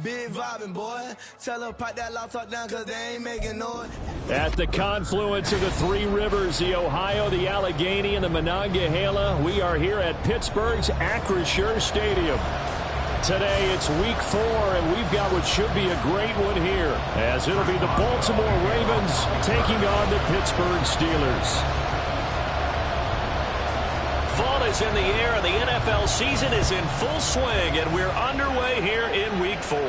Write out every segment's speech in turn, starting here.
Big vibing, boy. Tell them pipe that loud talk down, cause they ain't making noise. At the confluence of the three rivers, the Ohio, the Allegheny, and the Monongahela, we are here at Pittsburgh's Acrisure Stadium. Today it's week 4, and we've got what should be a great one here, as it'll be the Baltimore Ravens taking on the Pittsburgh Steelers. Fall is in the air, and the NFL season is in full swing, and we're underway here in week 4.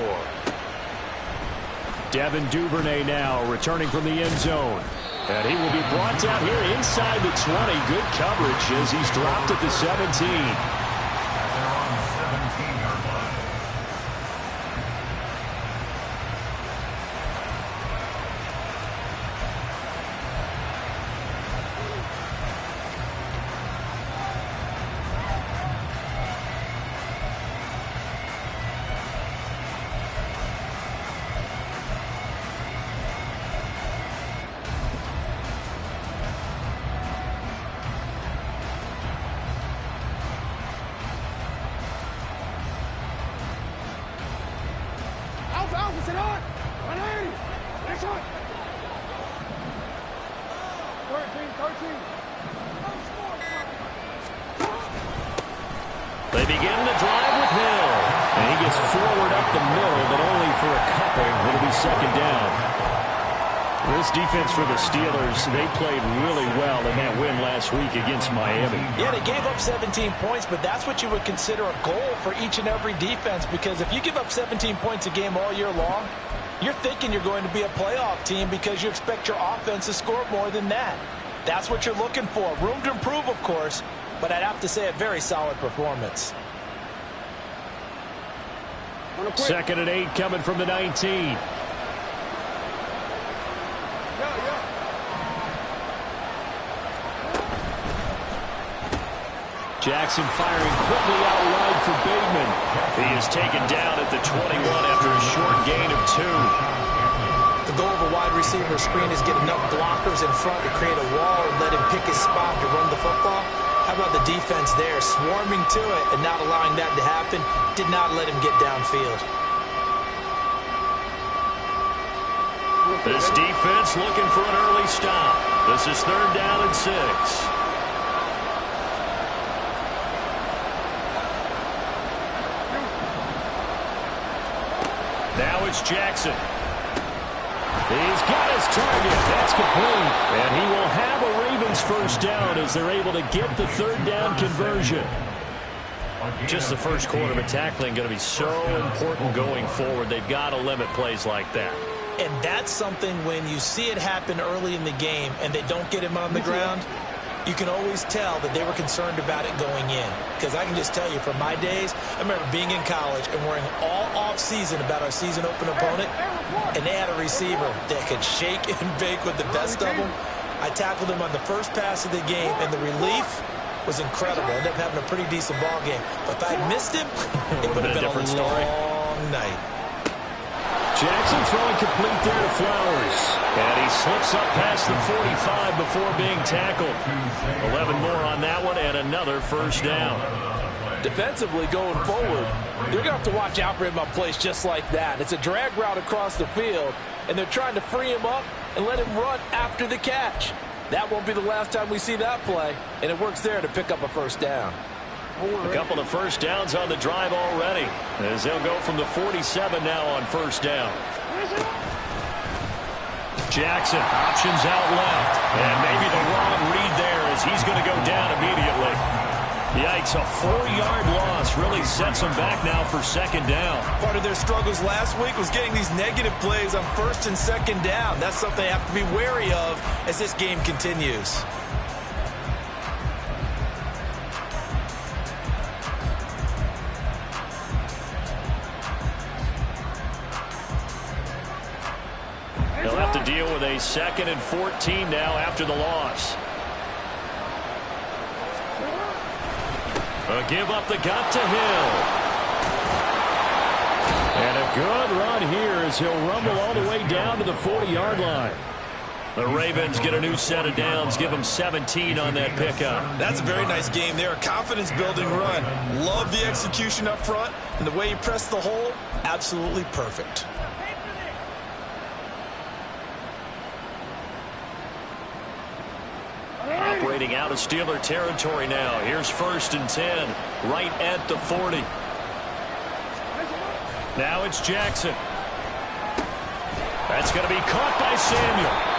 Devin Duvernay now returning from the end zone. And he will be brought down here inside the 20. Good coverage as he's dropped at the 17. They begin the drive with Hill. And he gets forward up the middle, but only for a couple. It'll be second down. This defense for the Steelers, they played really well in that win last week against Miami. Yeah, they gave up 17 points, but that's what you would consider a goal for each and every defense, because if you give up 17 points a game all year long, you're thinking you're going to be a playoff team because you expect your offense to score more than that. That's what you're looking for. Room to improve, of course, but I'd have to say a very solid performance. Second and 8 coming from the 19. Jackson firing quickly out wide for Bateman. He is taken down at the 21 after a short gain of 2. The goal of a wide receiver screen is get enough blockers in front to create a wall and let him pick his spot to run the football. How about the defense there, swarming to it and not allowing that to happen? Did not let him get downfield. This defense looking for an early stop. This is 3rd down and 6. Now it's Jackson. He's got his target. That's complete. And he will have a Ravens first down as they're able to get the 3rd down conversion. Just the first quarter, but tackling going to be so important going forward. They've got to limit plays like that. And that's something when you see it happen early in the game and they don't get him on the ground, you can always tell that they were concerned about it going in. Because I can just tell you from my days, I remember being in college and worrying all off-season about our season open opponent, and they had a receiver that could shake and bake with the best of them. I tackled him on the first pass of the game, and the relief was incredible. Ended up having a pretty decent ball game. But if I'd missed him, it would have been a long night. Jackson throwing complete there to Flowers. And he slips up past the 45 before being tackled. 11 more on that one and another first down. Defensively going forward, they're going to have to watch out for him on plays just like that. It's a drag route across the field, and they're trying to free him up and let him run after the catch. That won't be the last time we see that play, and it works there to pick up a first down. A couple of first downs on the drive already, as they'll go from the 47 now on first down. Jackson options out left, and maybe the wrong read there as he's going to go down immediately. Yikes, a 4-yard loss really sets them back now for second down. Part of their struggles last week was getting these negative plays on 1st and 2nd down. That's something they have to be wary of as this game continues. They'll have to deal with a 2nd and 14 now after the loss. A give up the gut to Hill. And a good run here as he'll rumble all the way down to the 40-yard line. The Ravens get a new set of downs, give them 17 on that pickup. That's a very nice game there. A confidence-building run. Love the execution up front, and the way he pressed the hole, absolutely perfect. Operating out of Steeler territory now. Here's 1st and 10, right at the 40. Now it's Jackson. That's going to be caught by Samuel.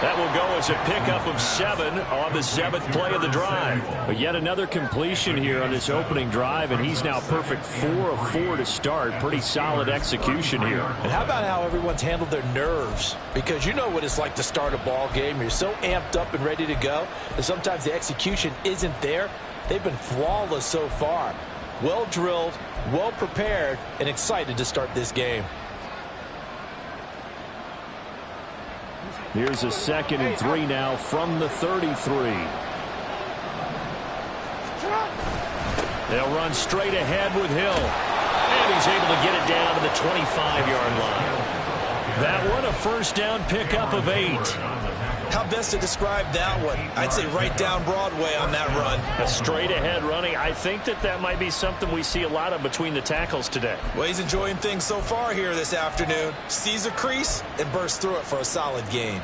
That will go as a pickup of 7 on the 7th play of the drive. But yet another completion here on this opening drive, and he's now perfect 4 of 4 to start. Pretty solid execution here. And how about how everyone's handled their nerves? Because you know what it's like to start a ball game. You're so amped up and ready to go that sometimes the execution isn't there. They've been flawless so far. Well drilled, well prepared, and excited to start this game. Here's a 2nd and 3 now from the 33. They'll run straight ahead with Hill. And he's able to get it down to the 25-yard line. That one, a 1st down pickup of 8. How best to describe that one? I'd say right down Broadway on that run. A straight ahead running. I think that might be something we see a lot of between the tackles today. Well, he's enjoying things so far here this afternoon. Sees a crease and bursts through it for a solid gain.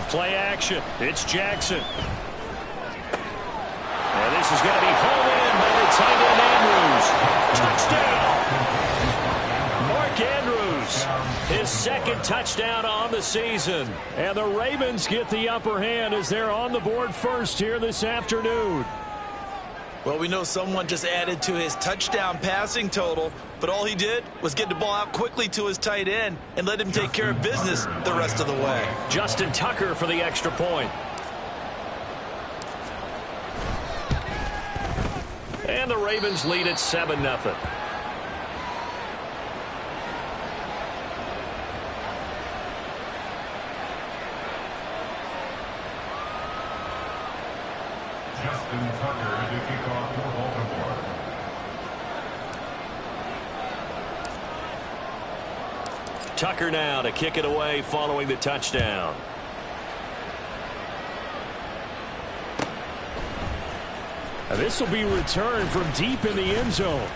Play action. It's Jackson. And this is going to be hauled in by the tight end, Andrews. Touchdown. Mark Andrews, his 2nd touchdown on the season. And the Ravens get the upper hand as they're on the board first here this afternoon. Well, we know someone just added to his touchdown passing total, but all he did was get the ball out quickly to his tight end and let him take care of business the rest of the way. Justin Tucker for the extra point. And the Ravens lead at 7-0. Justin Tucker to kick off for Baltimore. Tucker now to kick it away following the touchdown. And this will be returned from deep in the end zone.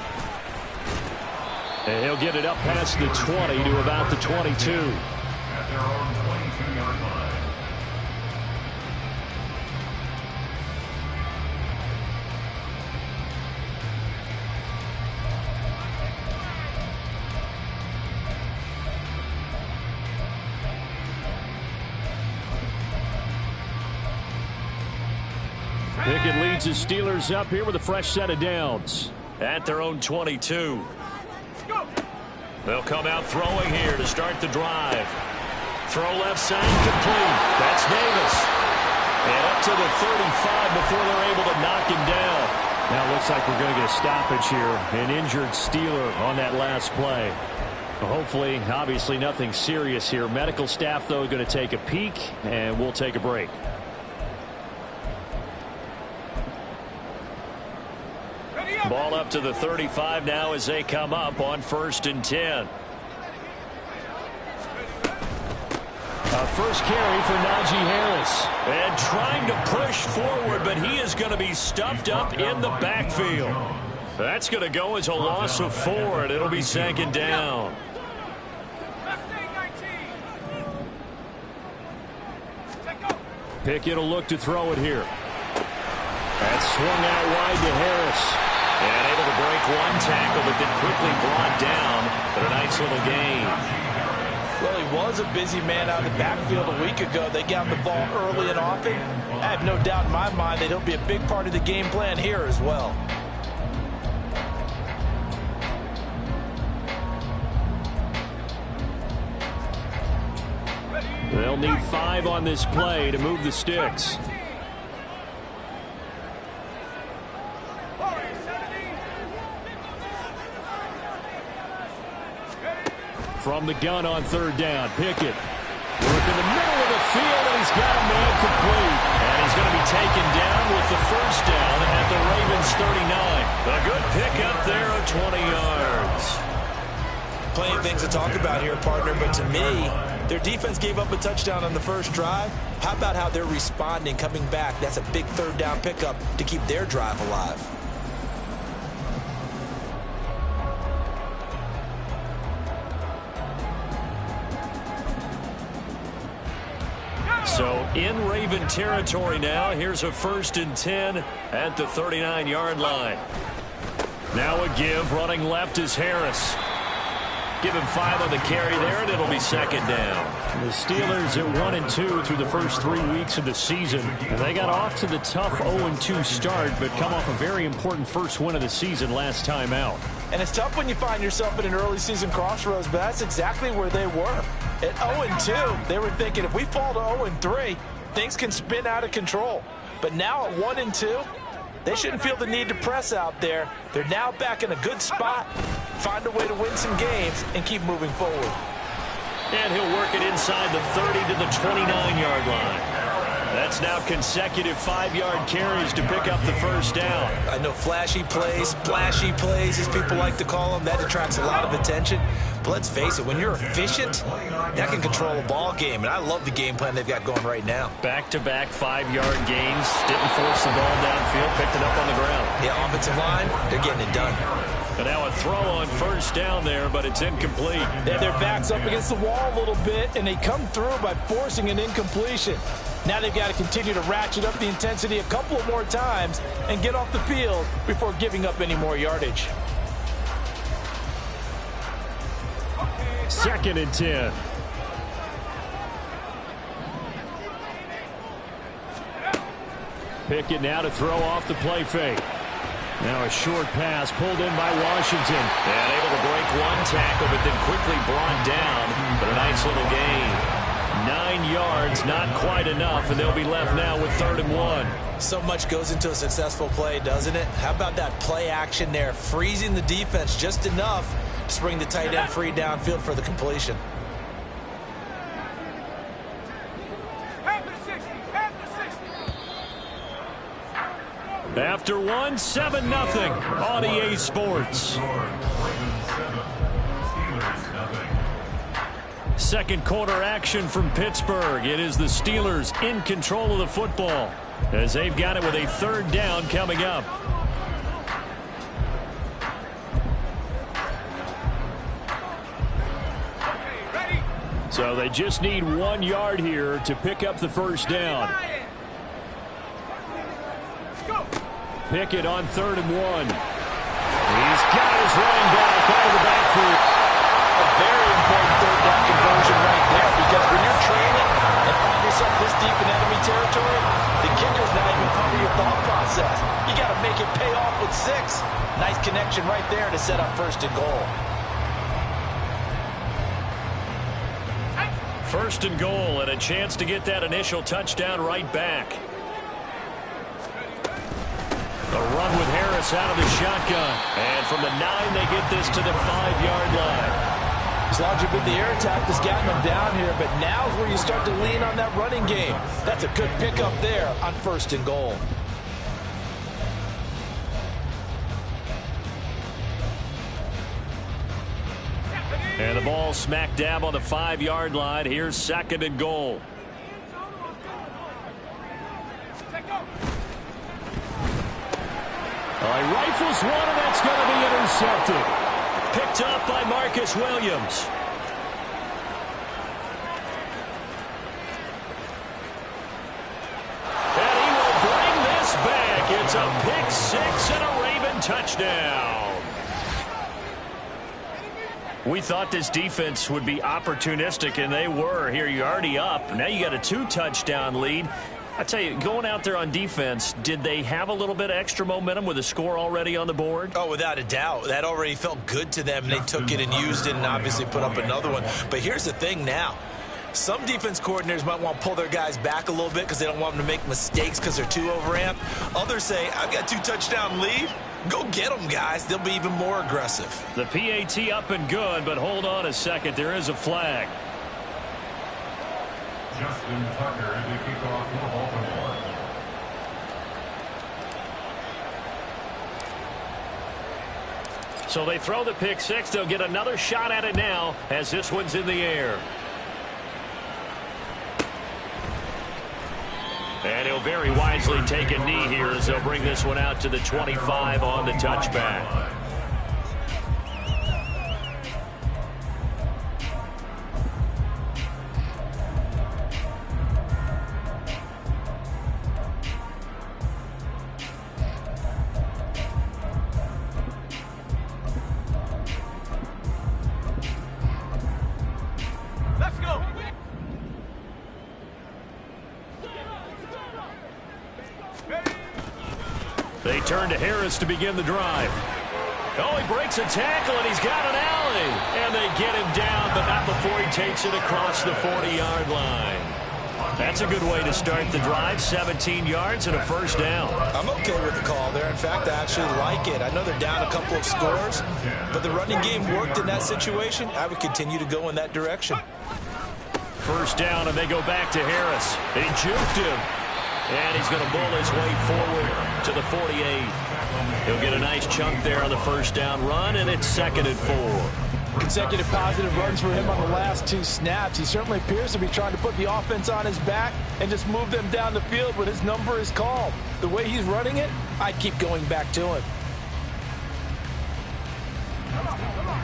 And he'll get it up past the 20 to about the 22. At their own 22-yard line. Pickett leads his Steelers up here with a fresh set of downs. At their own 22. They'll come out throwing here to start the drive. Throw left side complete. That's Davis. And up to the 35 before they're able to knock him down. Now it looks like we're going to get a stoppage here. An injured Steeler on that last play. Well, hopefully, obviously nothing serious here. Medical staff, though, going to take a peek, and we'll take a break. Ball up to the 35 now as they come up on 1st and 10. First carry for Najee Harris. And trying to push forward, but he is going to be stuffed up in the backfield. That's going to go as a loss of 4, and it'll be 2nd down. Pickett will look to throw it here. That's swung out wide to Harris. And able to break one tackle, but then quickly brought down. But a nice little gain. Well, he was a busy man out of the backfield a week ago. They got him the ball early and often. I have no doubt in my mind that he'll be a big part of the game plan here as well. They'll need 5 on this play to move the sticks. From the gun on third down, Pickett. Work in the middle of the field, and he's got a man complete. And he's going to be taken down with the first down at the Ravens 39. A good pickup there of 20 yards. Plenty of things to talk about here, partner, but to me, their defense gave up a touchdown on the first drive. How about how they're responding, coming back? That's a big third down pickup to keep their drive alive. So in Raven territory now. Here's a 1st and 10 at the 39-yard line. Now a give. Running left is Harris. Give him 5 on the carry there, and it'll be 2nd down. The Steelers at 1-2 through the first 3 weeks of the season. And they got off to the tough 0-2 start, but come off a very important first win of the season last time out. And it's tough when you find yourself at an early season crossroads, but that's exactly where they were. At 0-2, they were thinking if we fall to 0-3, things can spin out of control. But now at 1-2, they shouldn't feel the need to press out there. They're now back in a good spot, find a way to win some games, and keep moving forward. And he'll work it inside the 30 to the 29-yard line. That's now consecutive 5-yard carries to pick up the first down. I know flashy plays, splashy plays, as people like to call them, that attracts a lot of attention. But let's face it, when you're efficient, that can control a ball game. And I love the game plan they've got going right now. Back-to-back 5-yard gains. Didn't force the ball downfield. Picked it up on the ground. Yeah, offensive line, they're getting it done. And now a throw on first down there, but it's incomplete. Yeah, their back's up against the wall a little bit, and they come through by forcing an incompletion. Now they've got to continue to ratchet up the intensity a couple of more times and get off the field before giving up any more yardage. 2nd and 10. Pickett now to throw off the play fake. Now a short pass pulled in by Washington. And able to break one tackle, but then quickly brought down. But a nice little gain. 9 yards, not quite enough, and they'll be left now with 3rd and 1. So much goes into a successful play, doesn't it? How about that play action there, freezing the defense just enough to bring the tight end free downfield for the completion. After 1, 7-0 on EA Sports. Second quarter action from Pittsburgh. It is the Steelers in control of the football as they've got it with a 3rd down coming up. So they just need 1 yard here to pick up the first down. Pickett on 3rd and 1. He's got his running back out of the backfield. A very important 3rd down conversion right there, because when you're trailing and find yourself this deep in enemy territory, the kicker's not even part of your thought process. You got to make it pay off with 6. Nice connection right there to set up 1st and goal. 1st and goal, and a chance to get that initial touchdown right back. A run with Harris out of the shotgun. And from the 9, they get this to the 5-yard line. It's largely been the air attack that's gotten them down here, but now is where you start to lean on that running game. That's a good pickup there on 1st and goal. And the ball smack dab on the 5-yard line. Here's 2nd and goal. He rifles one, and that's going to be intercepted. Picked up by Marcus Williams. And he will bring this back. It's a pick 6 and a Raven touchdown. We thought this defense would be opportunistic, and they were. Here, you're already up. Now you got a 2-touchdown lead. I tell you, going out there on defense, did they have a little bit of extra momentum with a score already on the board? Oh, without a doubt. That already felt good to them. They took it and used it and obviously put up another one. But here's the thing now. Some defense coordinators might want to pull their guys back a little bit because they don't want them to make mistakes because they're too overamped. Others say, I've got 2-touchdown lead. Go get them, guys. They'll be even more aggressive. The PAT up and good, but hold on a second. There is a flag. Justin Tucker to kick off for Baltimore. So they throw the pick six. They'll get another shot at it now as this one's in the air. And he'll very wisely take a knee here as they'll bring this one out to the 25 on the touchback. They turn to Harris to begin the drive. Oh, he breaks a tackle, and he's got an alley. And they get him down, but not before he takes it across the 40-yard line. That's a good way to start the drive. 17 yards and a first down. I'm okay with the call there. In fact, I actually like it. I know they're down a couple of scores, but the running game worked in that situation. I would continue to go in that direction. First down, and they go back to Harris. They juked him. And he's going to bull his way forward to the 48. He'll get a nice chunk there on the first down run, and it's 2nd and 4. Consecutive positive runs for him on the last 2 snaps. He certainly appears to be trying to put the offense on his back and just move them down the field when his number is called. The way he's running it, I'd keep going back to him.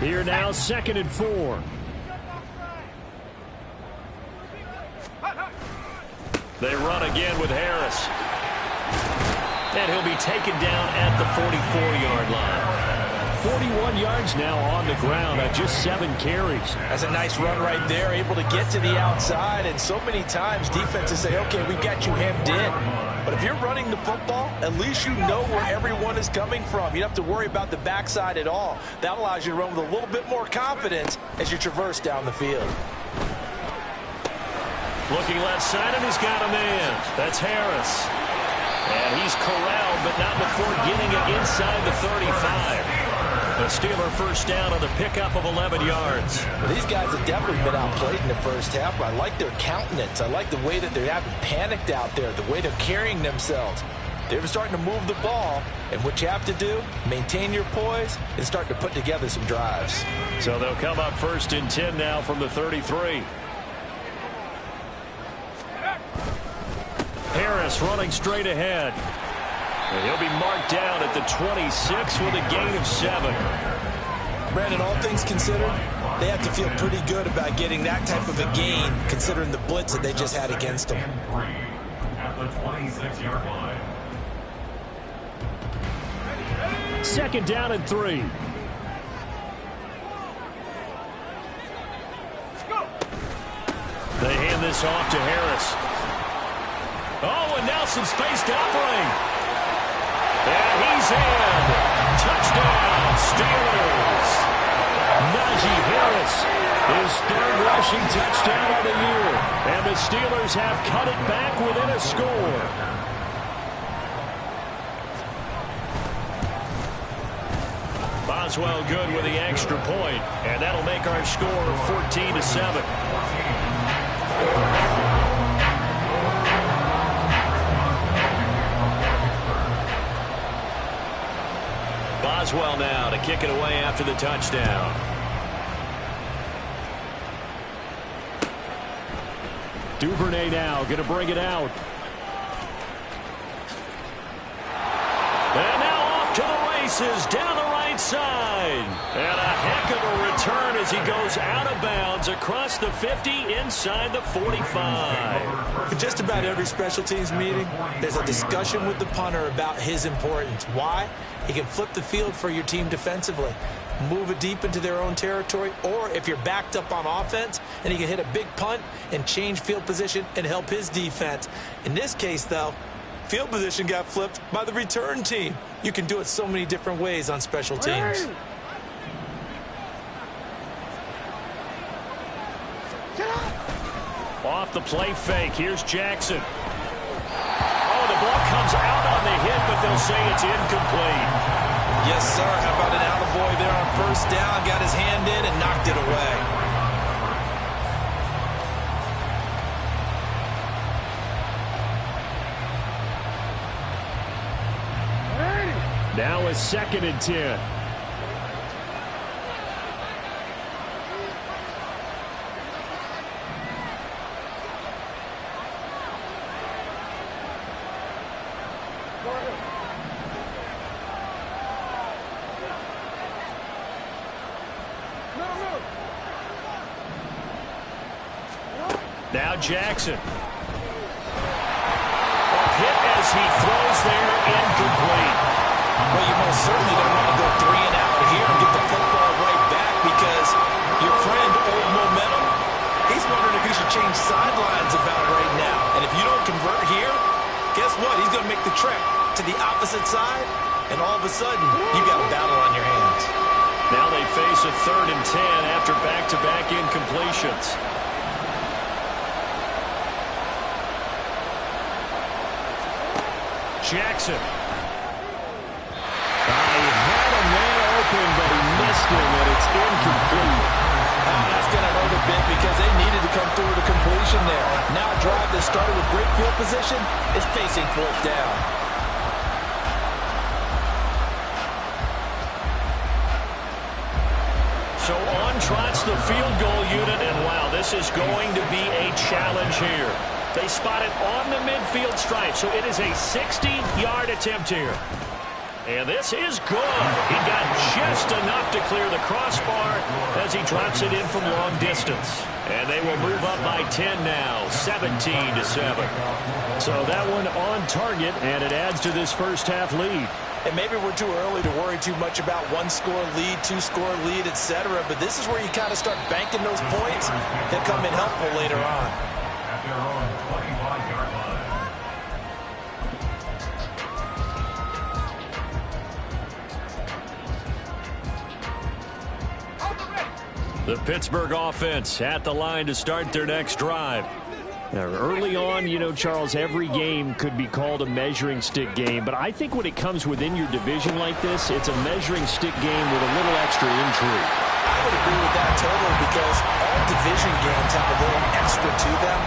Here now, 2nd and 4. They run again with Harris. And he'll be taken down at the 44-yard line. 41 yards now on the ground on just 7 carries. That's a nice run right there, able to get to the outside. And so many times defenses say, okay, we've got you hemmed in. But if you're running the football, at least you know where everyone is coming from. You don't have to worry about the backside at all. That allows you to run with a little bit more confidence as you traverse down the field. Looking left side, and he's got a man. That's Harris. And he's corralled, but not before getting it inside the 35. The Steeler first down on the pickup of 11 yards. Well, these guys have definitely been outplayed in the first half. I like their countenance. I like the way that they haven't panicked out there, the way they're carrying themselves. They're starting to move the ball, and what you have to do, maintain your poise and start to put together some drives. So they'll come up 1st and 10 now from the 33. Harris running straight ahead. And he'll be marked down at the 26 with a gain of 7. Brandon, all things considered, they have to feel pretty good about getting that type of a gain, considering the blitz that they just had against them. At the 26-yard line. 2nd down and 3. They hand this off to Harris. Oh, and Nelson's spaced opening. And he's in. Touchdown, Steelers. Najee Harris, his 3rd rushing touchdown of the year. And the Steelers have cut it back within a score. Boswell good with the extra point, and that'll make our score 14-7. Boswell now to kick it away after the touchdown. Duvernay now going to bring it out. And now off to the races down the right side. And a heck of a return as he goes out of bounds across the 50 inside the 45. In just about every special teams meeting, there's a discussion with the punter about his importance. Why? He can flip the field for your team defensively, move it deep into their own territory, or if you're backed up on offense, and he can hit a big punt and change field position and help his defense. In this case, though, field position got flipped by the return team. You can do it so many different ways on special teams. the play fake. Here's Jackson. Oh, the ball comes out on the hit, but they'll say it's incomplete. Yes, sir. How about an attaboy there on first down? Got his hand in and knocked it away. Now a 2nd and 10. Now Jackson. A hit as he throws there, incomplete. Well, you most certainly don't want to go 3 and out here and get the football right back because your friend, Old Momentum, he's wondering if he should change sidelines about right now. And if you don't convert here, guess what? He's going to make the trek to the opposite side, and all of a sudden, you got a battle on your hands. Now they face a 3rd and 10 after back-to-back incompletions. Jackson. He had a man open, but he missed him, and it's incomplete. That's going to hurt a bit because they needed to come through with a completion there. Now a drive that started with great field position is facing 4th down. So on trots the field goal unit, and wow, this is going to be a challenge here. They spot it on the midfield stripe, so it is a 60-yard attempt here. And this is good. He got just enough to clear the crossbar as he drops it in from long distance. And they will move up by 10 now, 17-7. So that one on target, and it adds to this first half lead. And maybe we're too early to worry too much about 1-score lead, 2-score lead, etc. But this is where you kind of start banking those points that come in helpful later on. At their own 25-yard line. The Pittsburgh offense at the line to start their next drive. Now, early on, you know, Charles, every game could be called a measuring stick game. But I think when it comes within your division like this, it's a measuring stick game with a little extra intrigue. I would agree with that totally because all division games have a little extra to them.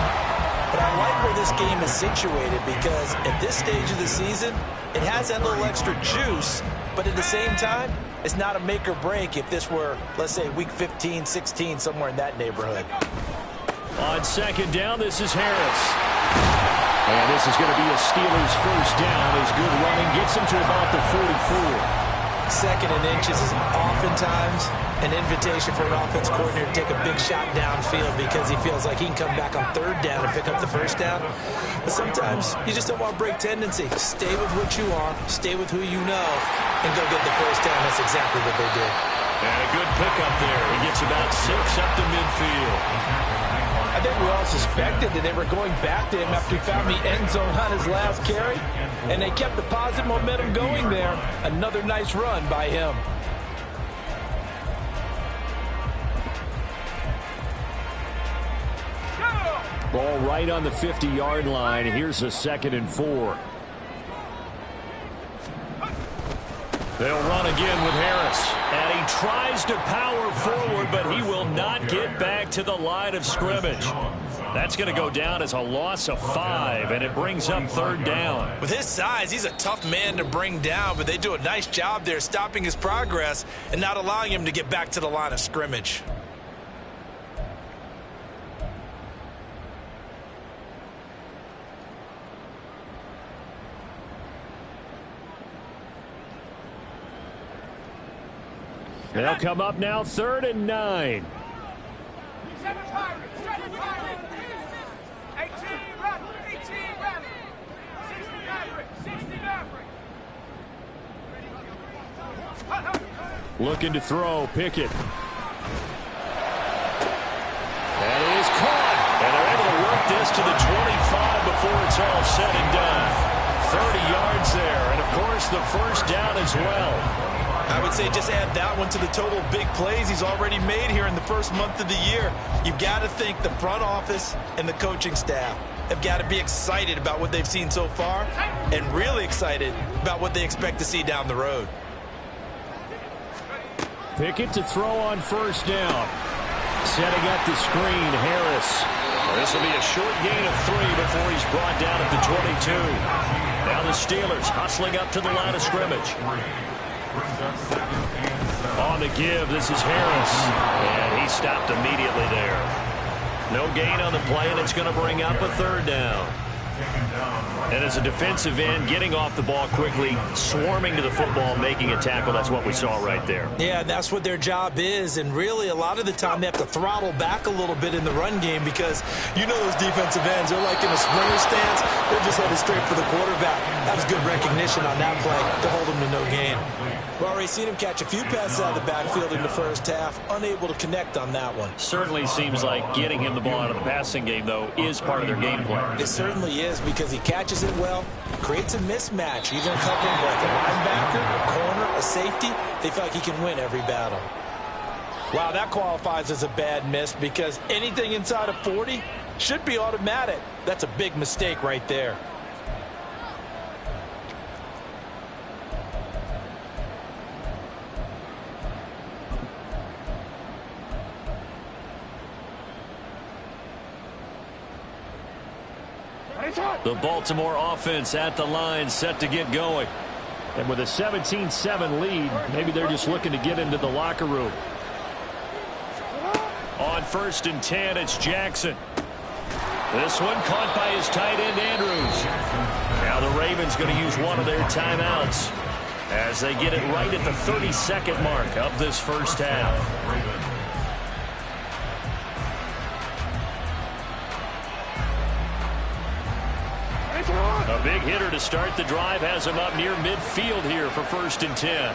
But I like where this game is situated because at this stage of the season, it has that little extra juice. But at the same time, it's not a make or break if this were, let's say, week 15, 16, somewhere in that neighborhood. On second down, this is Harris. And this is going to be a Steelers first down. His good running gets him to about the 44. 2nd and inches is oftentimes an invitation for an offense coordinator to take a big shot downfield because he feels like he can come back on 3rd down and pick up the first down. But sometimes you just don't want to break tendency. Stay with what you are, stay with who you know, and go get the first down. That's exactly what they did. And a good pickup there. He gets about 6 up to midfield. I think we all suspected that they were going back to him after he found the end zone on his last carry, and they kept the positive momentum going there. Another nice run by him. Ball right on the 50-yard line. Here's a 2nd and 4. They'll run again with Harris. And he tries to power forward, but he will not get back to the line of scrimmage. That's going to go down as a loss of 5, and it brings up 3rd down. With his size, he's a tough man to bring down, but they do a nice job there stopping his progress and not allowing him to get back to the line of scrimmage. They'll come up now, 3rd and 9. Looking to throw, Pickett. That is caught. And they're able to work this to the 25 before it's all said and done. 30 yards there, and of course the first down as well. I would say just add that one to the total of big plays he's already made here in the first month of the year. You've got to think the front office and the coaching staff have got to be excited about what they've seen so far and really excited about what they expect to see down the road. Pickett to throw on first down. Setting up the screen, Harris. This will be a short gain of 3 before he's brought down at the 22. Now the Steelers hustling up to the line of scrimmage. On the give, this is Harris. And he stopped immediately there. No gain on the play, and it's going to bring up a third down. And as a defensive end, getting off the ball quickly, swarming to the football, making a tackle, that's what we saw right there. Yeah, that's what their job is, and really a lot of the time they have to throttle back a little bit in the run game because you know those defensive ends, they're like in a sprinter stance, they're just headed straight for the quarterback. That was good recognition on that play to hold them to no gain. We've already seen him catch a few passes out of the backfield in the first half, unable to connect on that one. Certainly seems like getting him the ball out of the passing game, though, is part of their game plan. It certainly is because he catches it well, creates a mismatch, either covering like a linebacker, a corner, a safety. They feel like he can win every battle. Wow, that qualifies as a bad miss because anything inside of 40 should be automatic. That's a big mistake right there. The Baltimore offense at the line, set to get going. And with a 17-7 lead, maybe they're just looking to get into the locker room. On 1st and 10, it's Jackson. This one caught by his tight end, Andrews. Now the Ravens going to use one of their timeouts as they get it right at the 30-second mark of this first half. A big hitter to start the drive has him up near midfield here for 1st and 10.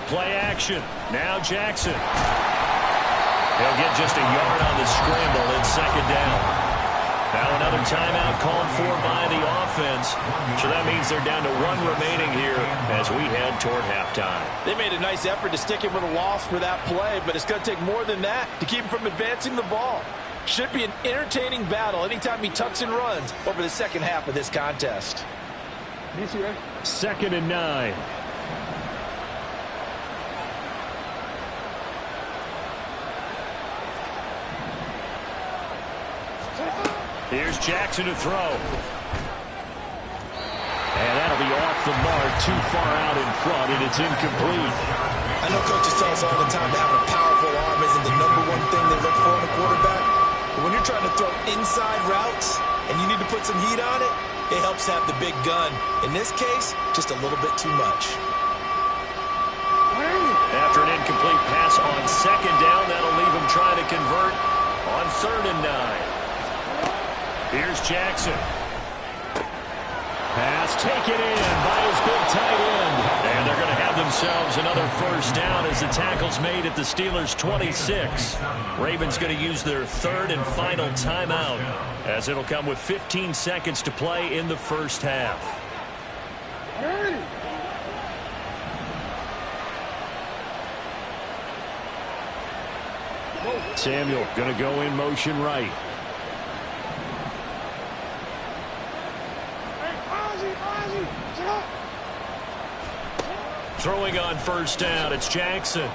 Play action. Now Jackson. He'll get just a yard on the scramble in 2nd down. Now another timeout called for by the offense. So that means they're down to 1 remaining here as we head toward halftime. They made a nice effort to stick him with a loss for that play, but it's going to take more than that to keep him from advancing the ball. Should be an entertaining battle anytime he tucks and runs over the second half of this contest. 2nd and 9. Here's Jackson to throw. And that'll be off the mark, too far out in front, and it's incomplete. I know coaches tell us all the time that having a powerful arm isn't the #1 thing they look for in a quarterback. But when you're trying to throw inside routes and you need to put some heat on it, it helps have the big gun. In this case, just a little bit too much. After an incomplete pass on 2nd down, that'll leave him trying to convert on 3rd and 9. Here's Jackson. Pass taken in by his big tight end. And they're going to have themselves another 1st down as the tackle's made at the Steelers' 26. Ravens going to use their 3rd and final timeout as it'll come with 15 seconds to play in the first half. Samuel going to go in motion right. Throwing on 1st down, it's Jackson.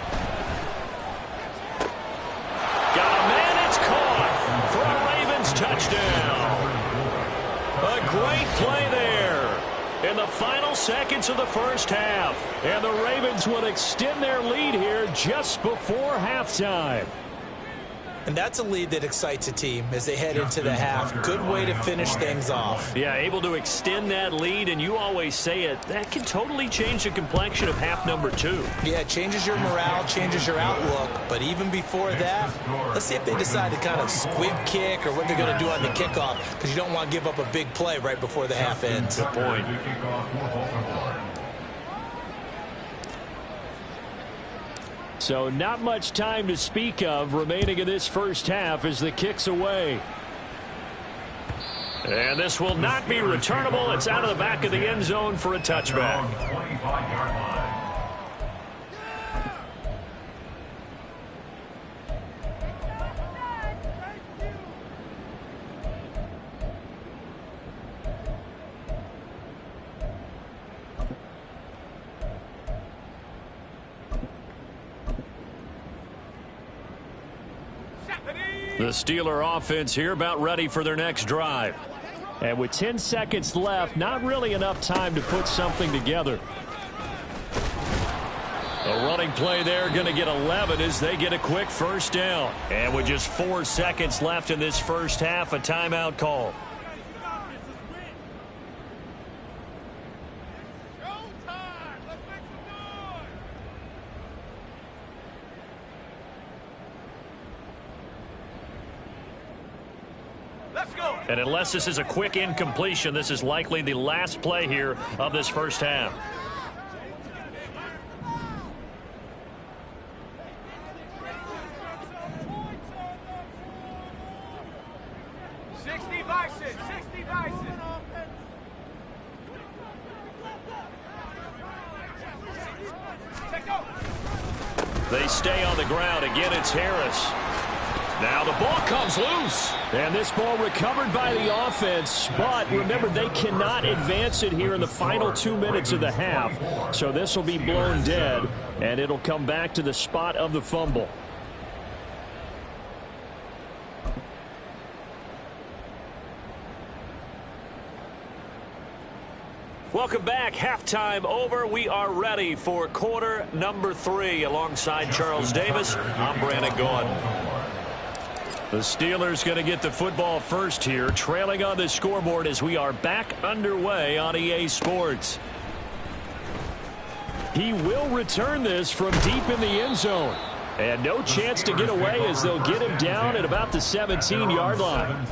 Got a man, it's caught for a Ravens touchdown. A great play there in the final seconds of the first half. And the Ravens will extend their lead here just before halftime. And that's a lead that excites a team as they head into the half. Good way to finish things off. Yeah, able to extend that lead, and you always say it, that can totally change the complexion of half number 2. Yeah, it changes your morale, changes your outlook. But even before that, let's see if they decide to kind of squib kick or what they're going to do on the kickoff, because you don't want to give up a big play right before the half ends. Good point. So not much time to speak of remaining in this first half as the kick's away. And this will not be returnable. It's out of the back of the end zone for a touchback. 25-yard line. The Steeler offense here about ready for their next drive. And with 10 seconds left, not really enough time to put something together. A running play there, going to get 11 as they get a quick first down. And with just 4 seconds left in this first half, a timeout call. And unless this is a quick incompletion, this is likely the last play here of this first half. They stay on the ground. Again, it's Harris. Now the ball comes loose. And this ball recovered by the offense, but remember, they cannot advance it here in the final 2 minutes of the half. So this will be blown dead, and it'll come back to the spot of the fumble. Welcome back. Halftime over. We are ready for quarter number 3. Alongside Charles Davis, I'm Brandon Gaudin. The Steelers going to get the football first here, trailing on the scoreboard as we are back underway on EA Sports. He will return this from deep in the end zone. And no chance to get away as they'll get him down at about the 17-yard line.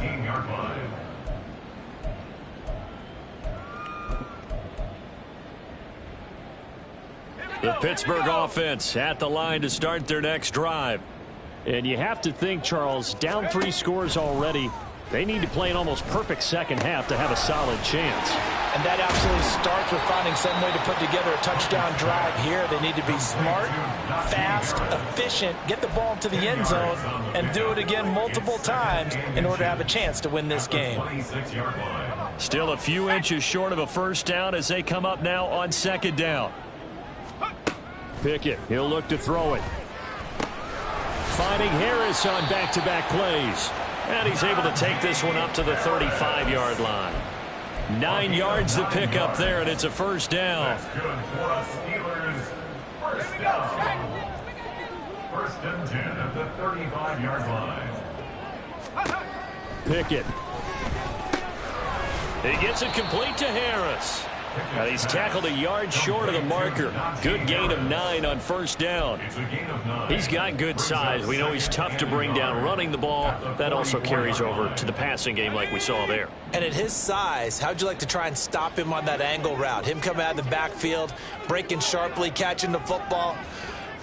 The Pittsburgh offense at the line to start their next drive. And you have to think, Charles, down 3 scores already. They need to play an almost perfect second half to have a solid chance. And that absolutely starts with finding some way to put together a touchdown drive here. They need to be smart, fast, efficient, get the ball to the end zone, and do it again multiple times in order to have a chance to win this game. Still a few inches short of a first down as they come up now on second down. Pickett, he'll look to throw it. Finding Harris on back-to-back plays. And he's able to take this one up to the 35-yard line. 9 yards to pick up there, and it's a first down. That's good for us Steelers. First down. First and 10 at the 35-yard line. Pickett. He gets it complete to Harris. Now he's tackled a yard short of the marker. Good gain of 9 on first down. He's got good size. We know he's tough to bring down running the ball. That also carries over to the passing game like we saw there. And at his size, how'd you like to try and stop him on that angle route? Him coming out of the backfield, breaking sharply, catching the football.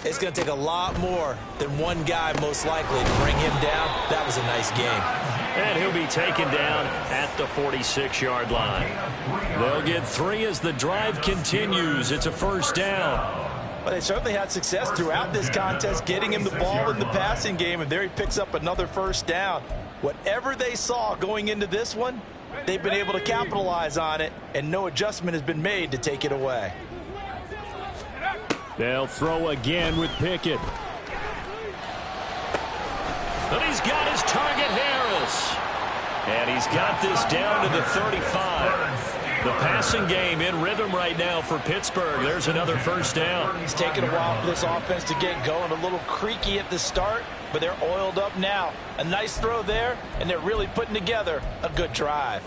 It's going to take a lot more than one guy most likely to bring him down. That was a nice game. And he'll be taken down at the 46-yard line. They'll get 3 as the drive continues. It's a first down. Well, they certainly had success throughout this contest, getting him the ball in the passing game, and there he picks up another first down. Whatever they saw going into this one, they've been able to capitalize on it, and no adjustment has been made to take it away. They'll throw again with Pickett. But he's got his target, Harris. And he's got this down to the 35. The passing game in rhythm right now for Pittsburgh. There's another first down. It's taken a while for this offense to get going. A little creaky at the start, but they're oiled up now. A nice throw there, and they're really putting together a good drive.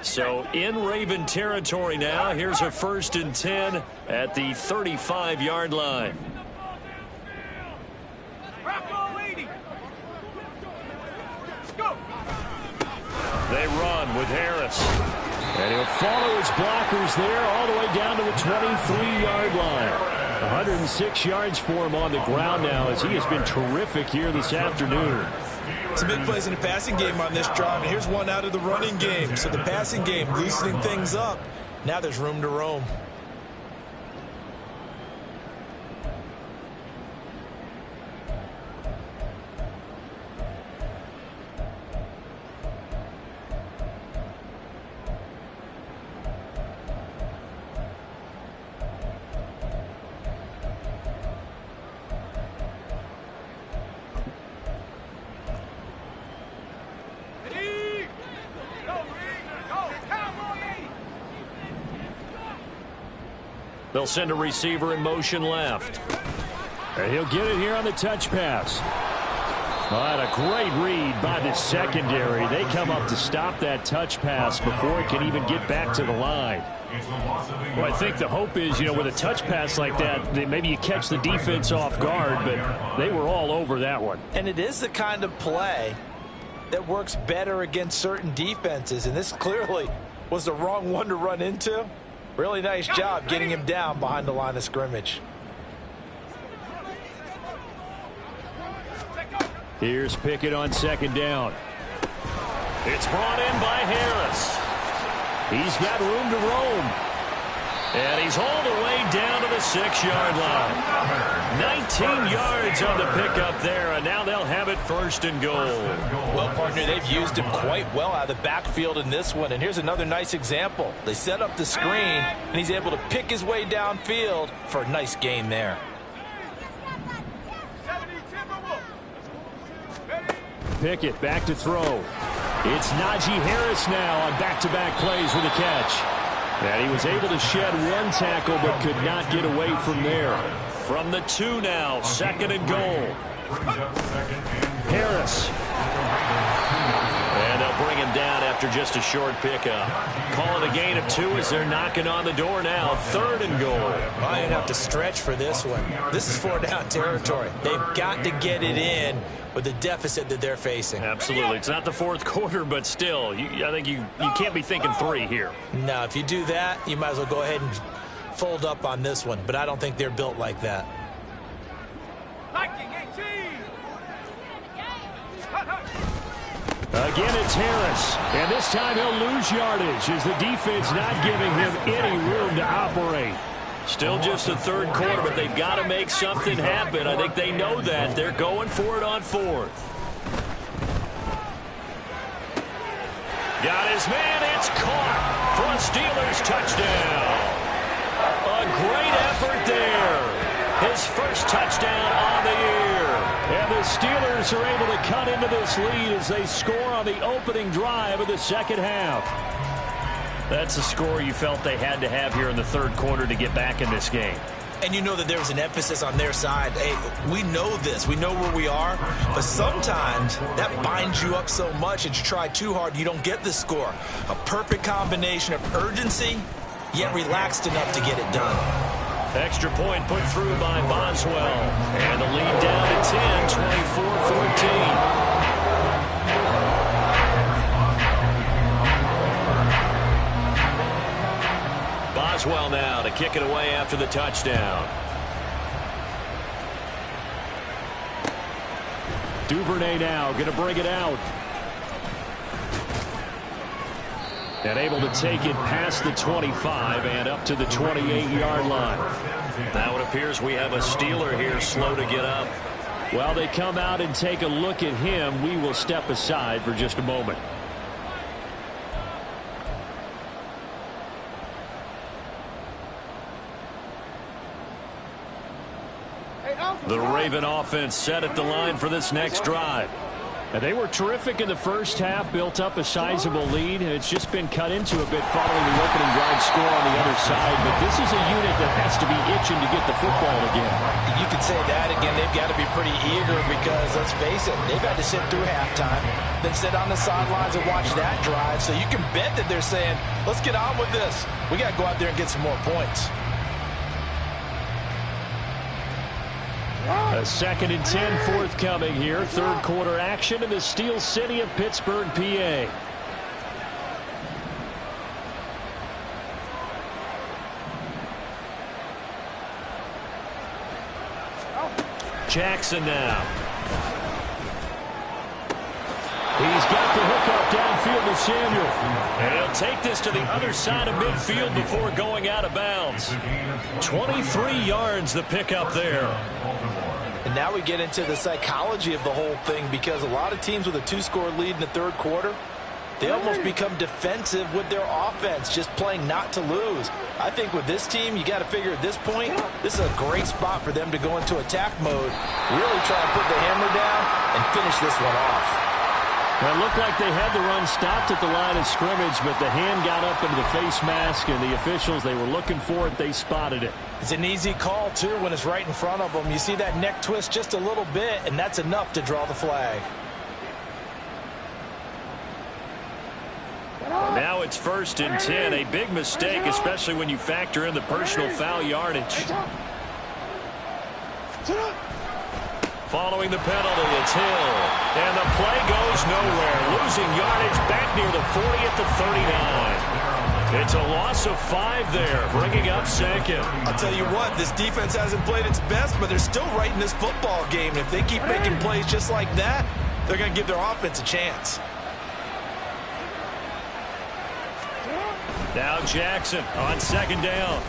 So in Raven territory now. Here's a first and 10 at the 35-yard line. They run with Harris. And he'll follow his blockers there all the way down to the 23-yard line. 106 yards for him on the ground now as he has been terrific here this afternoon. Some big plays in the passing game on this drive, and here's one out of the running game. So the passing game loosening things up. Now there's room to roam. They'll send a receiver in motion left. And he'll get it here on the touch pass. But a great read by the secondary. They come up to stop that touch pass before it can even get back to the line. Well, I think the hope is, with a touch pass like that, maybe you catch the defense off guard, but they were all over that one. And it is the kind of play that works better against certain defenses, and this clearly was the wrong one to run into. Really nice job getting him down behind the line of scrimmage. Here's Pickett on second down. It's brought in by Harris. He's got room to roam. And he's hauled away down to the 6-yard line. 19 yards on the pickup there, and now they'll have it first and goal. Well, partner, they've used him quite well out of the backfield in this one. And here's another nice example. They set up the screen, and he's able to pick his way downfield for a nice gain there. Pickett back to throw. It's Najee Harris now on back-to-back plays with a catch. And he was able to shed one tackle but could not get away from there. From the 2 now, second and goal. Harris. And they'll bring him down after just a short pickup. Call it a gain of 2 as they're knocking on the door now. Third and goal. I didn't have to stretch for this one. This is 4-down territory. They've got to get it in with the deficit that they're facing. Absolutely. It's not the fourth quarter, but still, I think you can't be thinking 3 here. No, if you do that, you might as well go ahead and fold up on this one. But I don't think they're built like that. Again, it's Harris. And this time he'll lose yardage as the defense not giving him any room to operate. Still just the third quarter, but they've got to make something happen. I think they know that. They're going for it on 4th. Got his man. It's caught for a Steelers touchdown. A great effort there. His first touchdown on the year. And the Steelers are able to cut into this lead as they score on the opening drive of the second half. That's a score you felt they had to have here in the third quarter to get back in this game. And you know that there's an emphasis on their side. Hey, we know this. We know where we are. But sometimes that binds you up so much that you try too hard, you don't get the score. A perfect combination of urgency, yet relaxed enough to get it done. Extra point put through by Boswell. And the lead down to 10, 24-14. Boswell now to kick it away after the touchdown. Duvernay now going to bring it out. And able to take it past the 25 and up to the 28-yard line. Now it appears we have a Steeler here slow to get up. While they come out and take a look at him, we will step aside for just a moment. The Raven offense set at the line for this next drive. And they were terrific in the first half, built up a sizable lead, and it's just been cut into a bit following the opening drive score on the other side. But this is a unit that has to be itching to get the football again. You could say that again. They've got to be pretty eager because, let's face it, they've had to sit through halftime, then sit on the sidelines and watch that drive. So you can bet that they're saying, let's get on with this. We got to go out there and get some more points. A 2nd and 10 forthcoming here. Third quarter action in the Steel City of Pittsburgh, PA. Jackson now. He's got the hook up downfield to Samuel. And he'll take this to the other side of midfield before going out of bounds. 23 yards the pickup there. And now we get into the psychology of the whole thing, because a lot of teams with a 2-score lead in the third quarter, they almost become defensive with their offense, just playing not to lose. I think with this team, you got to figure at this point, this is a great spot for them to go into attack mode, really try to put the hammer down and finish this one off. Well, it looked like they had the run stopped at the line of scrimmage, but the hand got up into the face mask, and the officials, they were looking for it. They spotted it. It's an easy call, too, when it's right in front of them. You see that neck twist just a little bit, and that's enough to draw the flag. Now it's 1st and 10. A big mistake, especially when you factor in the personal foul yardage. Following the penalty, it's Hill. And the play goes nowhere. Losing yardage back near the 40 at the 39. It's a loss of 5 there, bringing up 2nd. I'll tell you what, this defense hasn't played its best, but they're still right in this football game. And if they keep making plays just like that, they're going to give their offense a chance. Now Jackson on 2nd down.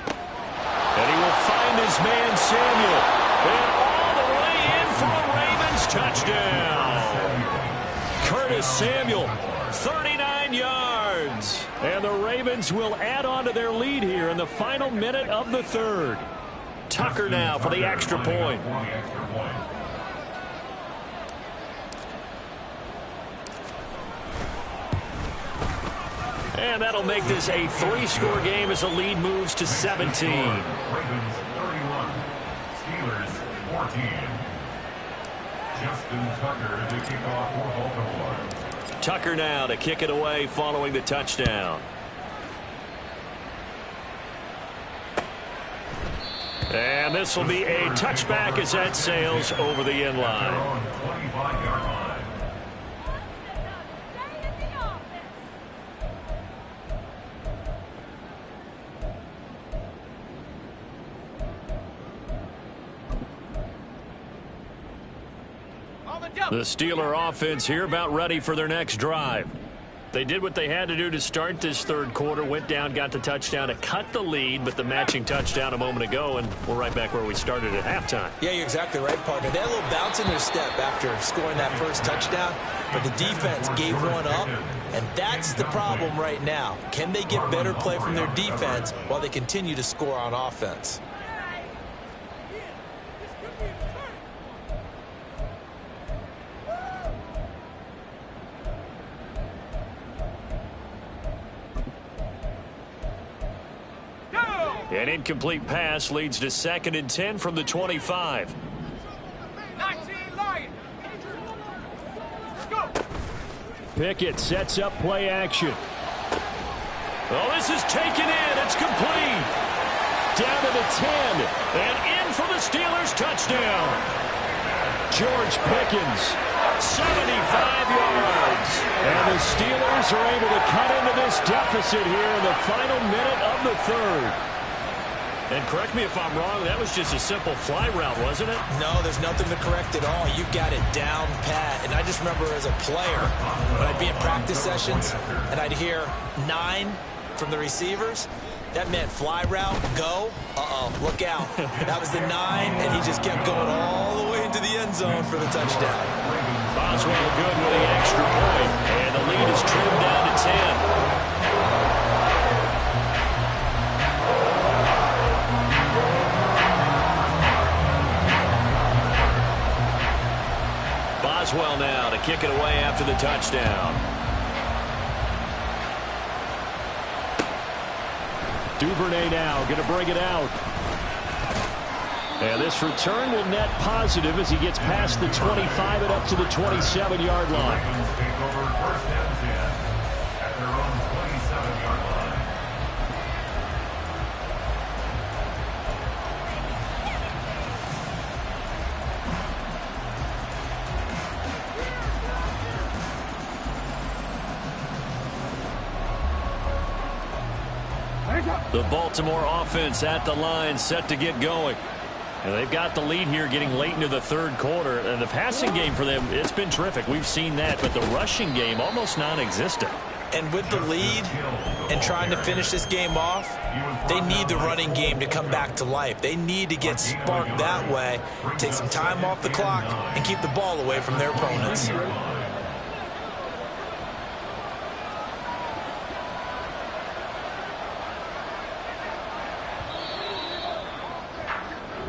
And he will find his man Samuel. And all the way in for a Ravens touchdown. Curtis Samuel, 39 yards. And the Ravens will add on to their lead here in the final minute of the third. Tucker now for the extra point. And that'll make this a 3-score game as the lead moves to 17. Ravens 31, Steelers 14. Justin Tucker to kick off for Baltimore. Tucker now to kick it away following the touchdown. And this will be a touchback as that sails over the end line. 25-yard line. The Steeler offense here about ready for their next drive. They did what they had to do to start this third quarter, went down, got the touchdown to cut the lead, but the matching touchdown a moment ago, and we're right back where we started at halftime. Yeah, you're exactly right, partner. They had a little bounce in their step after scoring that first touchdown, but the defense gave one up, and that's the problem right now. Can they get better play from their defense while they continue to score on offense? An incomplete pass leads to 2nd and 10 from the 25. Pickett sets up play action. Oh, this is taken in. It's complete. Down to the 10. And in for the Steelers touchdown. George Pickens, 75 yards. And the Steelers are able to cut into this deficit here in the final minute of the third. And correct me if I'm wrong, that was just a simple fly route, wasn't it? No, there's nothing to correct at all. You've got it down pat. And I just remember as a player, when I'd be in practice sessions and I'd hear 9 from the receivers, that meant fly route, go, look out. That was the 9, and he just kept going all the way into the end zone for the touchdown. Boswell good with the extra point, and the lead is trimmed down to 10. Boswell now to kick it away after the touchdown. Duvernay now going to bring it out. And this return will net positive as he gets past the 25 and up to the 27-yard line. Ravens take over 1st and 10 at their own 27-yard line. The Baltimore offense at the line, set to get going. And they've got the lead here getting late into the third quarter. And the passing game for them, it's been terrific. We've seen that. But the rushing game, almost non-existent. And with the lead and trying to finish this game off, they need the running game to come back to life. They need to get sparked that way, take some time off the clock, and keep the ball away from their opponents.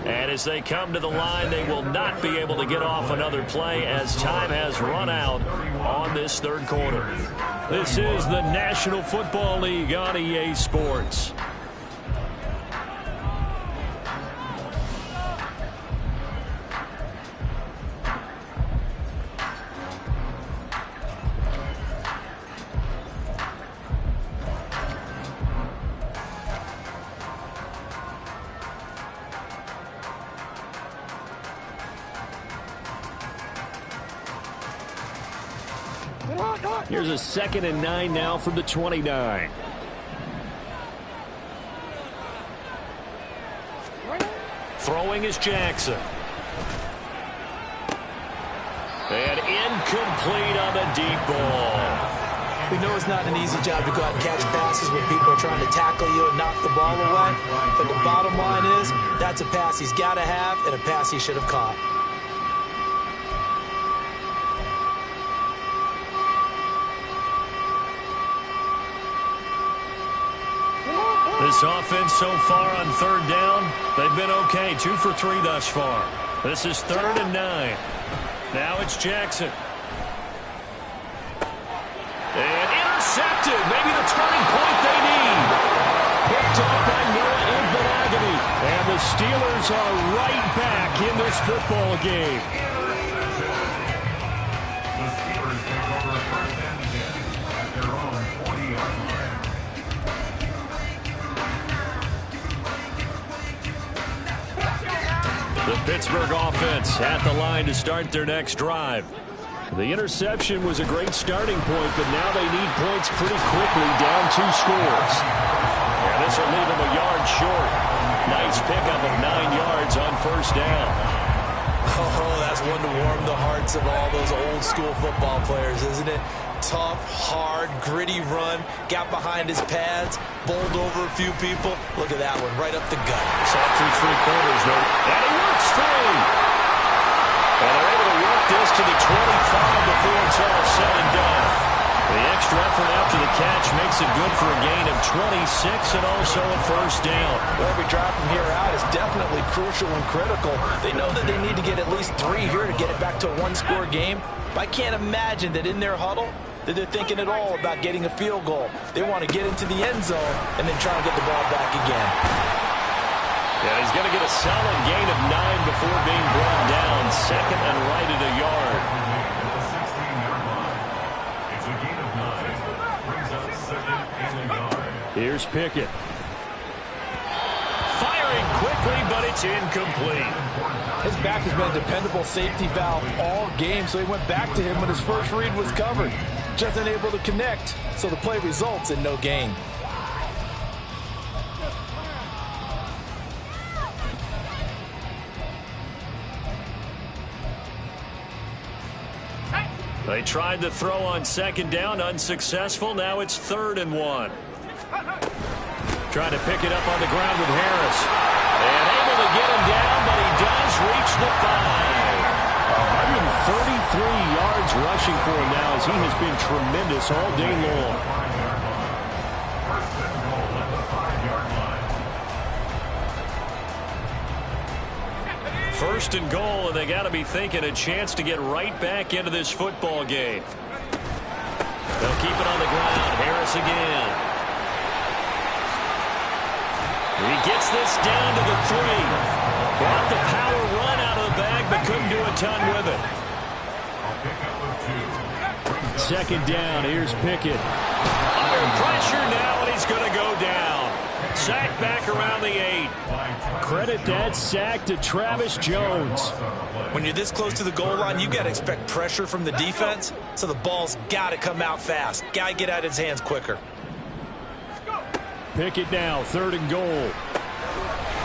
And as they come to the line, they will not be able to get off another play as time has run out on this third quarter. This is the National Football League on EA Sports. Here's a 2nd and 9 now from the 29. Throwing is Jackson. And incomplete on the deep ball. We know it's not an easy job to go out and catch passes when people are trying to tackle you and knock the ball away. But the bottom line is, that's a pass he's got to have and a pass he should have caught. This offense so far on third down, they've been okay. 2 for 3 thus far. This is 3rd and 9. Now it's Jackson. And intercepted. Maybe the turning point they need. Picked up by Noah Igbinoghene. And the Steelers are right back in this football game. The Steelers take over 1st and 10 at their own 40-yard line. The Pittsburgh offense at the line to start their next drive. The interception was a great starting point, but now they need points pretty quickly, down 2 scores. And this will leave them a yard short. Nice pickup of 9 yards on 1st down. Oh, that's one to warm the hearts of all those old-school football players, isn't it? Tough, hard, gritty run, got behind his pads, bowled over a few people. Look at that one, right up the gut. Saw through 3 quarters, no. And he works through. And they're able to work this to the 25 before it's all said and done. The extra effort after the catch makes it good for a gain of 26 and also a 1st down. Well, every drive from here out is definitely crucial and critical. They know that they need to get at least 3 here to get it back to a 1-score game. But I can't imagine that in their huddle that they're thinking at all about getting a field goal. They want to get into the end zone and then try and get the ball back again. Yeah, he's going to get a solid gain of 9 before being brought down. 2nd and right at a yard. It's a gain of 9. Brings up 2nd and a yard. Here's Pickett. Firing quickly, but it's incomplete. His back has been a dependable safety valve all game, so he went back to him when his first read was covered. Just unable to connect, so the play results in no gain. They tried to throw on 2nd down, unsuccessful. Now it's 3rd and 1. Trying to pick it up on the ground with Harris. And able to get him down, but he does reach the 5. 133 yards rushing for him now as he has been tremendous all day long. First and goal at the 5-yard line. First and goal, and they got to be thinking a chance to get right back into this football game. They'll keep it on the ground. Harris again. He gets this down to the 3. Brought the power run out of the bag, but couldn't do a ton with it. Second down. Here's Pickett. Under pressure now, and he's going to go down. Sacked back around the 8. Credit that sack to Travis Jones. When you're this close to the goal line, you got to expect pressure from the defense, so the ball's got to come out fast. Got to get out of his hands quicker. Pickett now, 3rd and goal.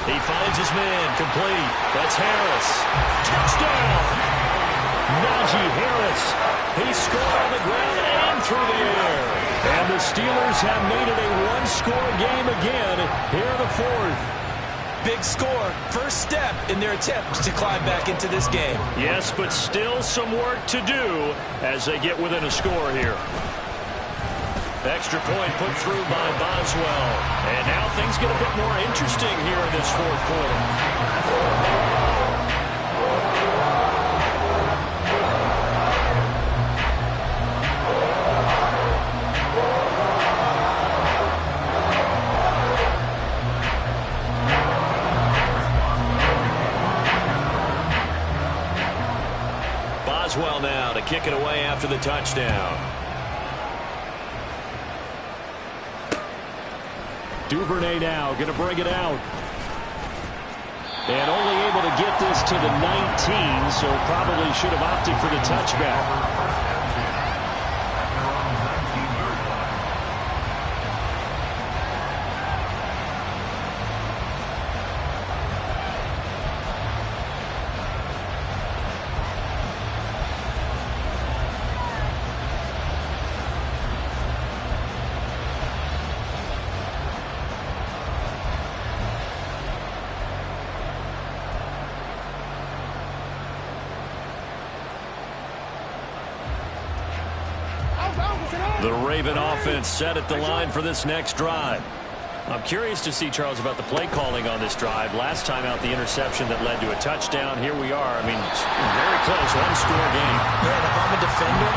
He finds his man, complete. That's Harris. Touchdown! Najee Harris. He scored on the ground and through the air. And the Steelers have made it a one-score game again here in the fourth. Big score, first step in their attempt to climb back into this game. Yes, but still some work to do as they get within a score here. Extra point put through by Boswell. And now things get a bit more interesting here in this fourth quarter. Boswell now to kick it away after the touchdown. Duvernay now going to bring it out. And only able to get this to the 19, so probably should have opted for the touchback. The Raven offense set at the line for this next drive. I'm curious to see, Charles, about the play calling on this drive. Last time out, the interception that led to a touchdown. Here we are. I mean, very close, one-score game. Yeah, and if I'm a defender,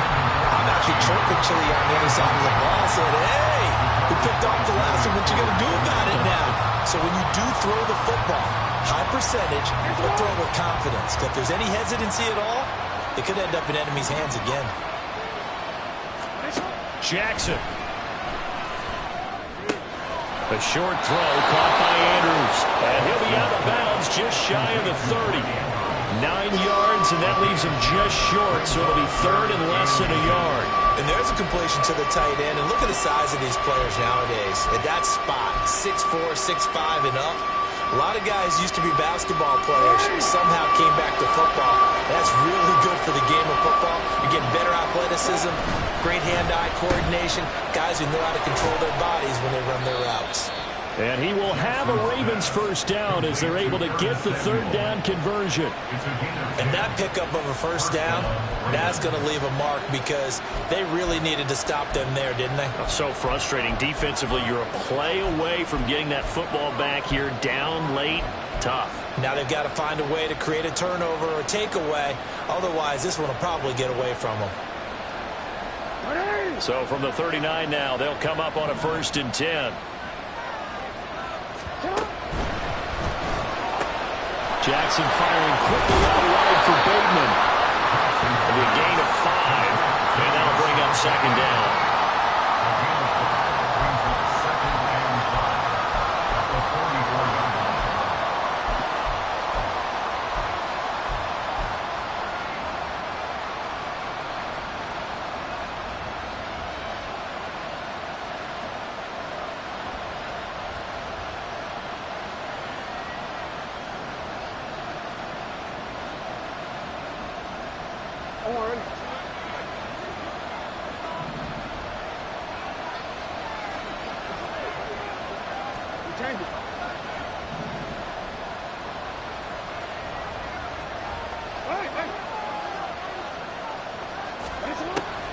I'm actually chirping Chili on the other side of the ball, saying, hey, who picked off the last one? What you going to do about it now? So when you do throw the football, high percentage, but throw it with confidence. If there's any hesitancy at all, it could end up in enemy's hands again. Jackson. A short throw caught by Andrews. And he'll be out of bounds just shy of the 30. 9 yards, and that leaves him just short, so it'll be third and less than a yard. And there's a completion to the tight end. And look at the size of these players nowadays. At that spot, 6'4", 6'5", and up. A lot of guys used to be basketball players, somehow came back to football. That's really good for the game of football. You're getting better athleticism, great hand-eye coordination, guys who know how to control their bodies when they run their routes. And he will have a Ravens first down as they're able to get the third down conversion. And that pickup of a first down, that's going to leave a mark because they really needed to stop them there, didn't they? So frustrating. Defensively, you're a play away from getting that football back here, down late, tough. Now they've got to find a way to create a turnover or a takeaway. Otherwise, this one will probably get away from them. So from the 39 now, they'll come up on a 1st and 10. Jackson firing quickly out wide for Bateman. And a gain of 5, and that'll bring up 2nd down.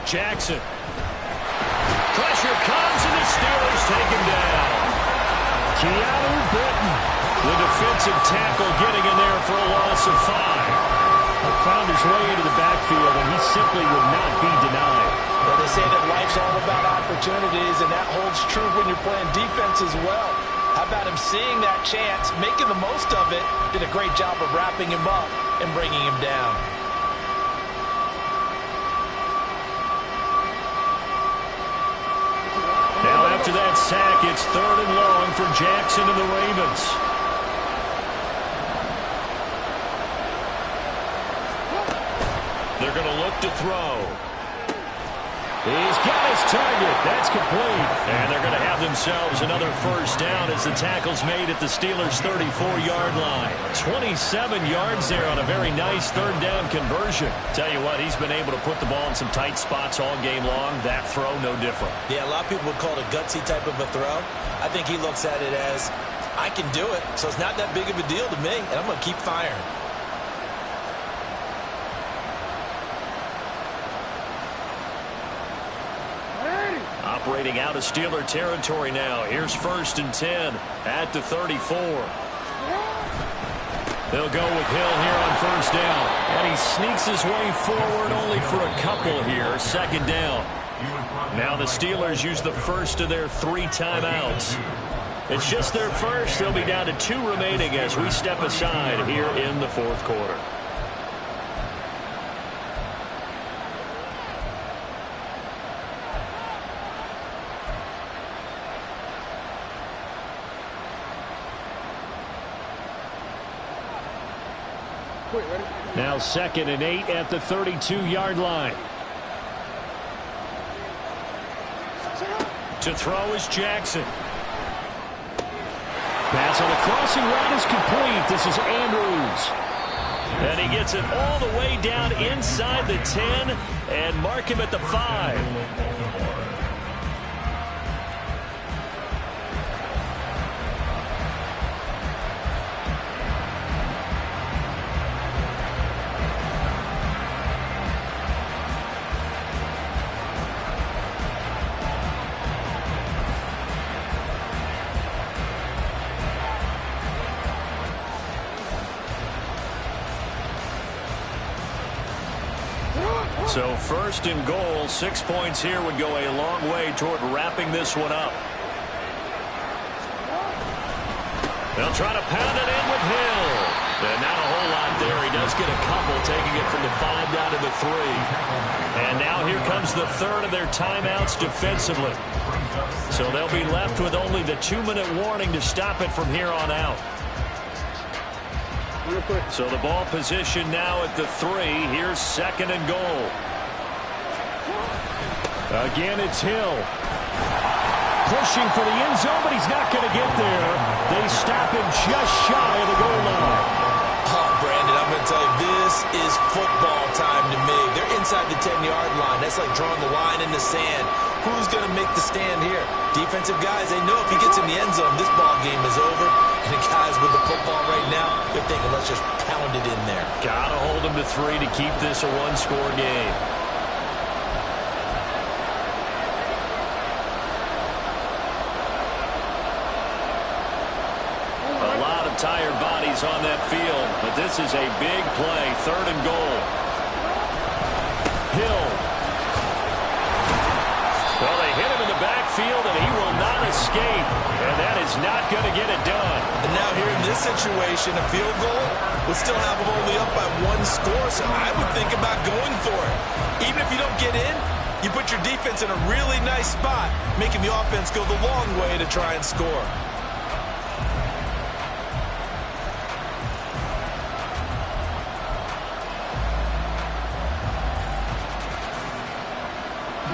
Jackson. Pressure comes, and the Steelers take him down. Keanu Britton, the defensive tackle, getting in there for a loss of 5. Found his way into the backfield, and he simply would not be denied. Well, they say that life's all about opportunities, and that holds true when you're playing defense as well. How about him seeing that chance, making the most of it, did a great job of wrapping him up and bringing him down. Now after that sack, it's 3rd and long for Jackson and the Ravens. They're going to look to throw. He's got his target. That's complete. And they're going to have have themselves another first down as the tackle's made at the Steelers' 34-yard line. 27 yards there on a very nice third down conversion. Tell you what, he's been able to put the ball in some tight spots all game long. That throw, no different. Yeah, a lot of people would call it a gutsy type of a throw. I think he looks at it as, I can do it, so it's not that big of a deal to me, and I'm going to keep firing. Operating out of Steeler territory now. Here's 1st and 10 at the 34. They'll go with Hill here on 1st down. And he sneaks his way forward only for a couple here. 2nd down. Now the Steelers use the first of their 3 timeouts. It's just their first. They'll be down to 2 remaining as we step aside here in the 4th quarter. Now 2nd and 8 at the 32-yard line. To throw is Jackson. Pass on the crossing route is complete. This is Andrews. And he gets it all the way down inside the 10 and mark him at the 5. So 1st and goal, 6 points here would go a long way toward wrapping this one up. They'll try to pound it in with Hill. And not a whole lot there. He does get a couple, taking it from the 5 down to the 3. And now here comes the 3rd of their timeouts defensively. So they'll be left with only the 2-minute warning to stop it from here on out. So the ball position now at the 3. Here's 2nd and goal. Again, it's Hill. Pushing for the end zone, but he's not going to get there. They stop him just shy of the goal line. Oh, Brandon, I'm going to tell you, this is football time to me. They're inside the 10-yard line. That's like drawing the line in the sand. Who's going to make the stand here? Defensive guys, they know if he gets in the end zone, this ball game is over. And the guys with the football right now, they're thinking, let's just pound it in there. Got to hold them to 3 to keep this a 1-score game. A lot of tired bodies on that field, but this is a big play. 3rd and goal. Hill. Well, they hit him in the backfield, and he will not escape. And that is not going to get it done. And now here in this situation, a field goal would still have them only up by 1 score, so I would think about going for it. Even if you don't get in, you put your defense in a really nice spot, making the offense go the long way to try and score.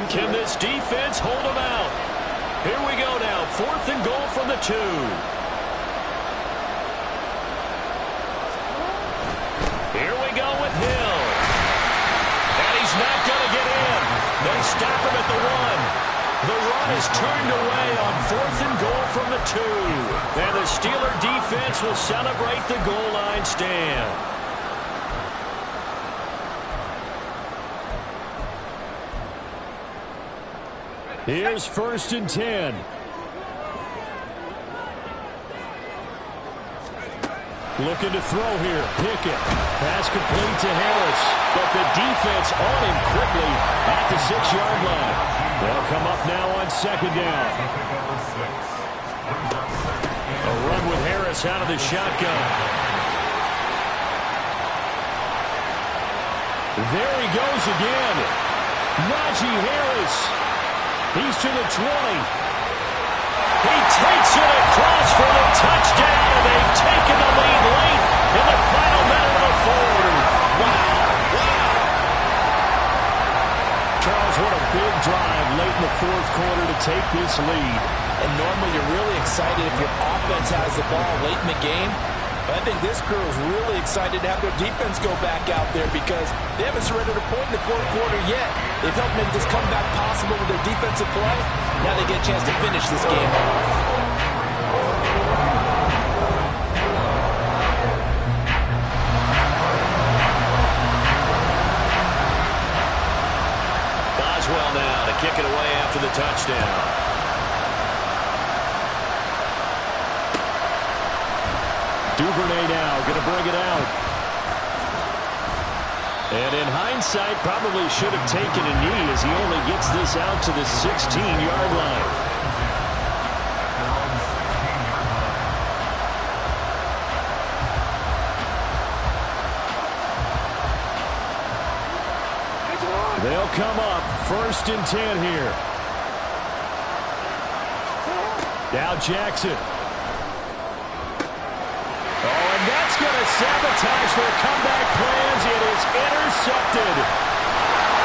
Can this defense hold them out? Here we go now. 4th and goal from the 2. Here we go with Hill. And he's not going to get in. They stop him at the 1. The run is turned away on 4th and goal from the 2. And the Steeler defense will celebrate the goal line stand. Here's 1st and 10. Looking to throw here. Pickett. Pass complete to Harris. But the defense on him quickly at the 6-yard line. They'll come up now on 2nd down. A run with Harris out of the shotgun. There he goes again. Najee Harris. He's to the 20. He takes it across for the touchdown, and they've taken the lead late in the final minute of the 4th. Wow. Charles, what a big drive late in the 4th quarter to take this lead. and normally you're really excited if your offense has the ball late in the game. But I think this crew is really excited to have their defense go back out there because they haven't surrendered a point in the fourth quarter yet. They've helped make this comeback possible with their defensive play. Now they get a chance to finish this game off. Well now to kick it away after the touchdown. Duvernay now going to bring it out. And in hindsight, probably should have taken a knee as he only gets this out to the 16-yard line. They'll come up 1st and 10 here. Now Jackson. Oh, and that's going to sabotage their comeback plans. It is intercepted.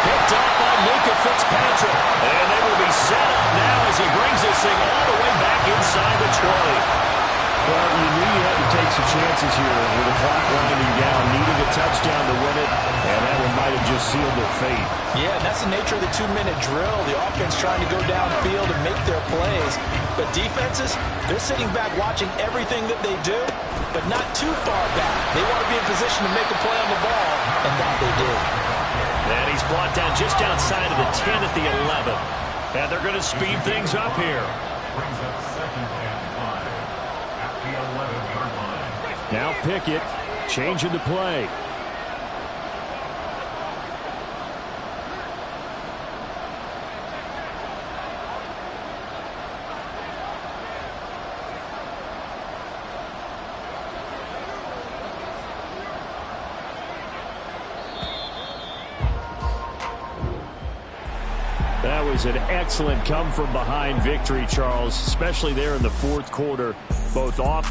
Picked up by Luka Fitzpatrick. And they will be set up now as he brings this thing all the way back inside the 20. Well, you knew you had to take some chances here with the clock winding down, needing a touchdown to win it, and that one might have just sealed their fate. Yeah, and that's the nature of the 2-minute drill. The offense trying to go downfield and make their plays. But defenses, they're sitting back watching everything that they do, but not too far back. They want to be in position to make a play on the ball, and that they did. And he's brought down just outside of the 10 at the 11. And they're going to speed things up here. Brings up 2nd and 5 at the 11-yard line. Now Pickett changing the play. That was an excellent come-from-behind victory, Charles, especially there in the fourth quarter. Both offense